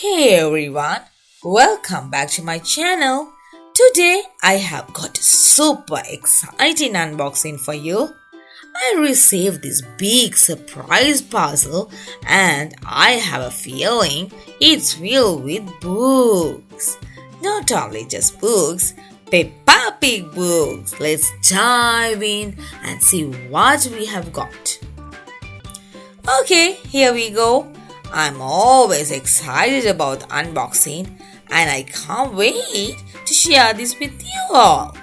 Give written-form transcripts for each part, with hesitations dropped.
Hey everyone, welcome back to my channel. Today I have got a super exciting unboxing for you. I received this big surprise parcel and I have a feeling it's filled with books. Not only just books, Peppa Pig books. Let's dive in and see what we have got. Okay, here we go. I'm always excited about unboxing and I can't wait to share this with you all.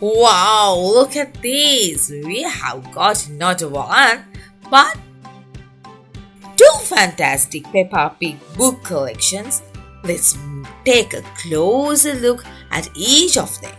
Wow, look at this! We have got not one, but two fantastic Peppa Pig book collections. Let's take a closer look at each of them.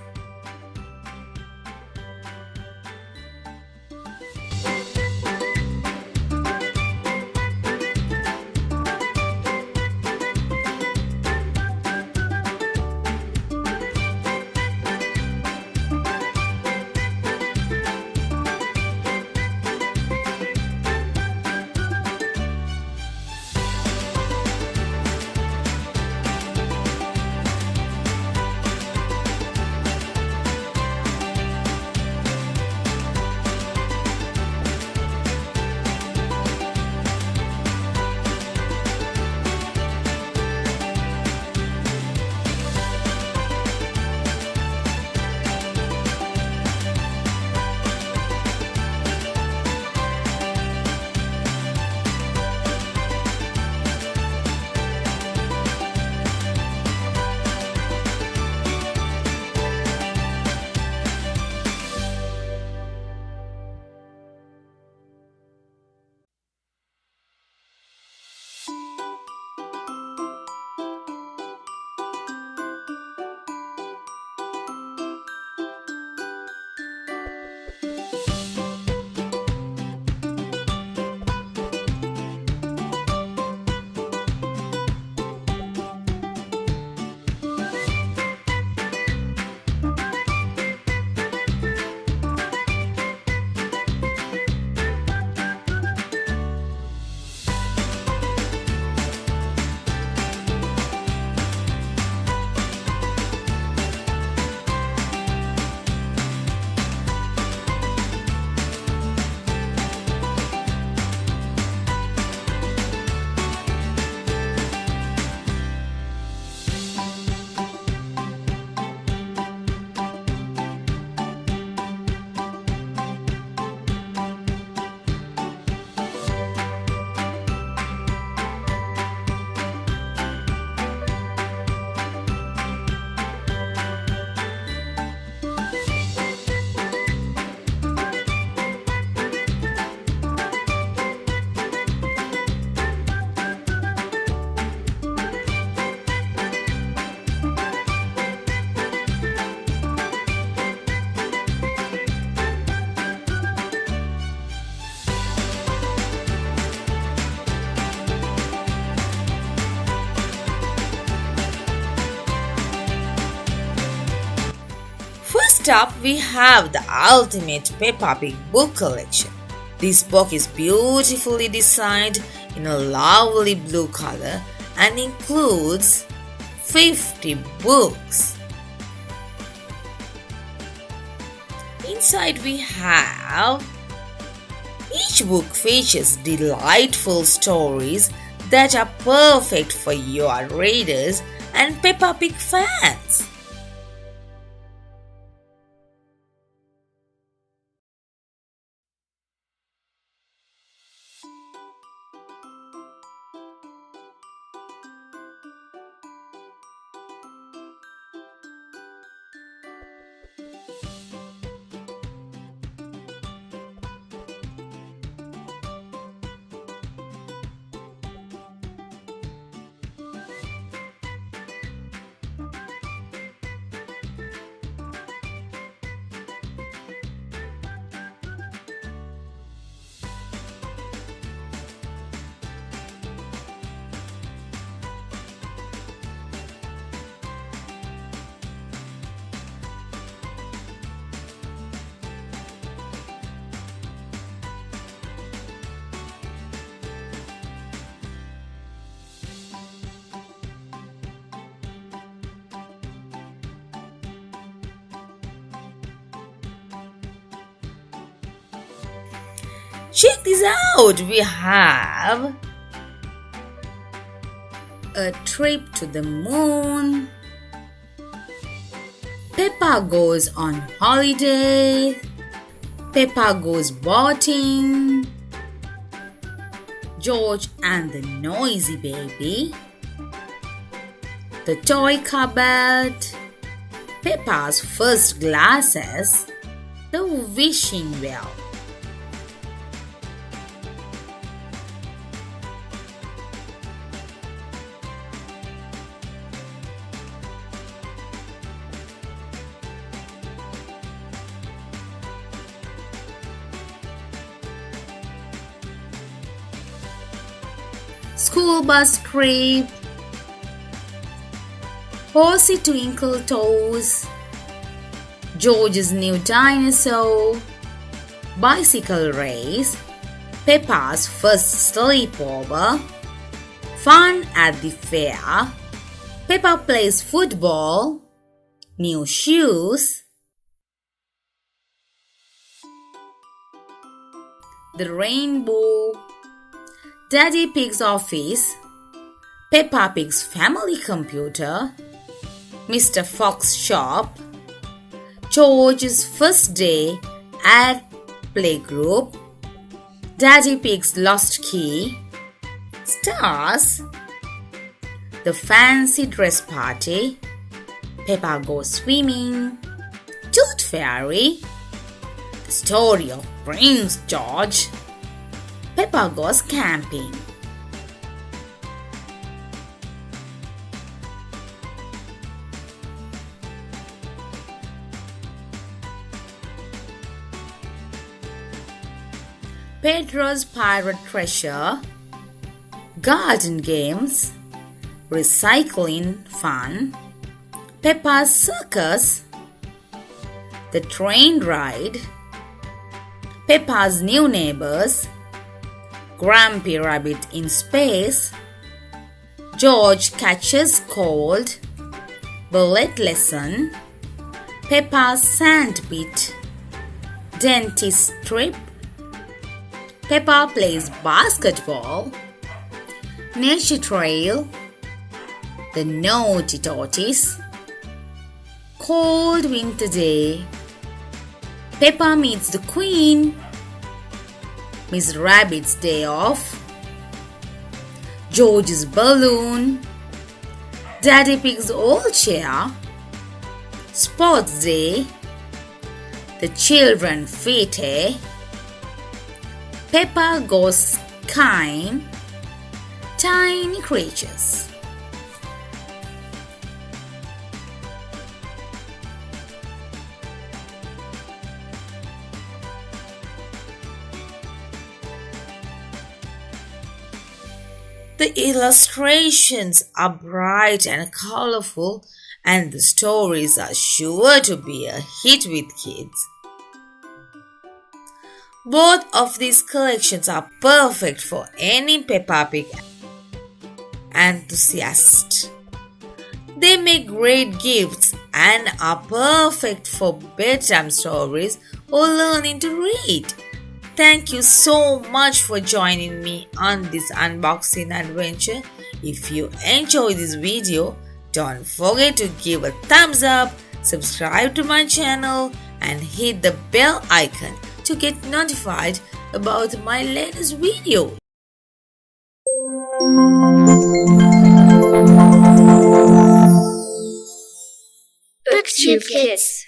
First up, we have the ultimate Peppa Pig Book Collection. This book is beautifully designed in a lovely blue color and includes 50 books. Inside we have each book features delightful stories that are perfect for your readers and Peppa Pig fans. Check this out. We have a trip to the moon. Peppa goes on holiday. Peppa goes boating. George and the noisy baby. The toy cupboard. Peppa's first glasses. The wishing well. School bus trip. Horsey Twinkle Toes. George's new dinosaur. Bicycle race. Peppa's first sleepover. Fun at the fair. Peppa plays football. New shoes. The rainbow. Daddy Pig's office. Peppa Pig's family computer. Mr. Fox's shop. George's first day at playgroup. Daddy Pig's lost key. Stars. The fancy dress party. Peppa goes swimming. Tooth Fairy. The story of Prince George. Peppa goes camping. Pedro's pirate treasure. Garden games. Recycling fun. Peppa's circus. The train ride. Peppa's new neighbors. Grumpy Rabbit in space. George catches cold. Ballet lesson. Peppa's sandpit. Dentist trip. Peppa plays basketball. Nature trail. The naughty tortoise. Cold winter day. Peppa meets the Queen. Miss Rabbit's day off. George's balloon. Daddy Pig's old chair. Sports day. The children fete. Peppa goes kind. Tiny creatures. The illustrations are bright and colorful, and the stories are sure to be a hit with kids. Both of these collections are perfect for any Peppa Pig enthusiast. They make great gifts and are perfect for bedtime stories or learning to read. Thank you so much for joining me on this unboxing adventure. If you enjoyed this video, don't forget to give a thumbs up, subscribe to my channel and hit the bell icon to get notified about my latest video. BookTube Kids.